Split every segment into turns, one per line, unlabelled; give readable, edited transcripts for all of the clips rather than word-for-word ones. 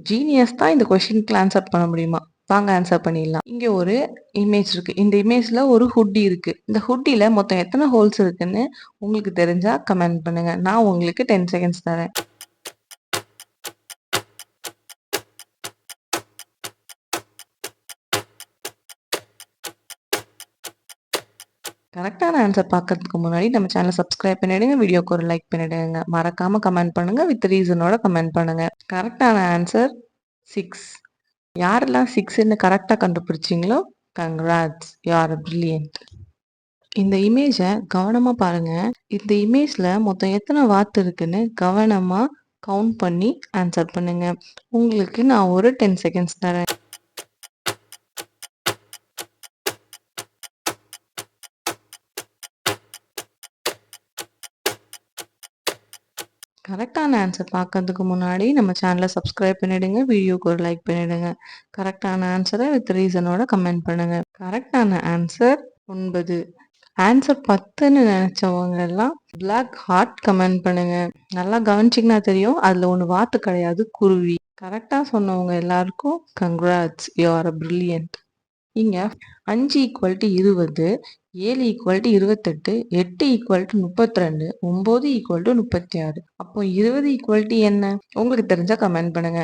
Genius தான் இந்த கொஸ்டினுக்கு ஆன்சர் பண்ண முடியுமா? வாங்க ஆன்சர் பண்ணிடலாம். இங்க ஒரு இமேஜ் இருக்கு. இந்த இமேஜ்ல ஒரு ஹுட்டி இருக்கு. இந்த ஹுட்டில மொத்தம் எத்தனை ஹோல்ஸ் இருக்குன்னு உங்களுக்கு தெரிஞ்சா கமெண்ட் பண்ணுங்க. நான் உங்களுக்கு 10 செகண்ட்ஸ் தரேன். கரெக்டான ஆன்சர் பார்க்கறதுக்கு முன்னாடி நம்ம சேனலை சப்ஸ்கிரைப் பண்ணிடுங்க. வீடியோக்கு ஒரு லைக் பண்ணிடுங்க. மறக்காம கமெண்ட் பண்ணுங்க. வித் ரீசனோட கமெண்ட் பண்ணுங்க. கரெக்டான ஆன்சர் 6. யாரெல்லாம் 6ன்னு கரெக்டா கண்டுபிடிச்சீங்களோ கங்க்ராட்ஸ், யூ ஆர் பிரில்லியன்ட். இந்த இமேஜை கவனமா பாருங்க. இந்த இமேஜ்ல மொத்தம் எத்தனை வாத்து இருக்குன்னு கவனமா கவுண்ட் பண்ணி ஆன்சர் பண்ணுங்க. உங்களுக்கு நான் ஒரு 10 செகண்ட்ஸ் தரேன். கரெக்டான ஆன்சர் பார்க்கறதுக்கு முன்னாடி நம்ம சேனலை சப்ஸ்கிரைப் பண்ணிடுங்க. வீடியோக்கு ஒரு லைக் பண்ணிடுங்க. கரெக்டான ஆன்சரை வித் ரீசனோட கமெண்ட் பண்ணுங்க. கரெக்டான ஆன்சர் 9. ஆன்சர் 10ன்னு நினைச்சவங்க எல்லாம் பிளாக் ஹார்ட் கமெண்ட் பண்ணுங்க. நல்லா கவனிச்சிங்கன்னா தெரியும், அதுல ஒன்று வாத்து கிடையாது, குருவி. கரெக்டா சொன்னவங்க எல்லாருக்கும் congrats, you are a brilliant. இங்க 5 = 20, 7 = 28, 8 = 32, 9 = 36. அப்போ 20 = என்ன? உங்களுக்கு தெரிஞ்சா கமெண்ட் பண்ணுங்க.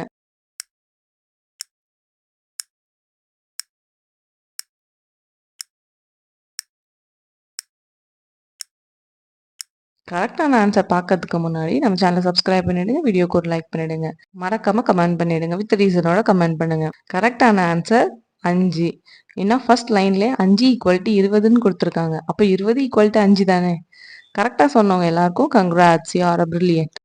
கரெக்டான ஆன்சர் பார்க்கறதுக்கு முன்னாடி நம்ம சேனலை சப்ஸ்கிரைப் பண்ணிடுங்க. வீடியோக்கு ஒரு லைக் பண்ணிடுங்க. மறக்காம கமெண்ட் பண்ணிடுங்க. வித் ரீசனோட கமெண்ட் பண்ணுங்க. கரெக்டான ஆன்சர் 5. ஏன்னா ஃபர்ஸ்ட் லைன்ல 5 = 20ன்னு கொடுத்துருக்காங்க. அப்போ 20 = 5 தானே? கரெக்டா சொன்னவங்க எல்லாருக்கும் congrats, you are a brilliant.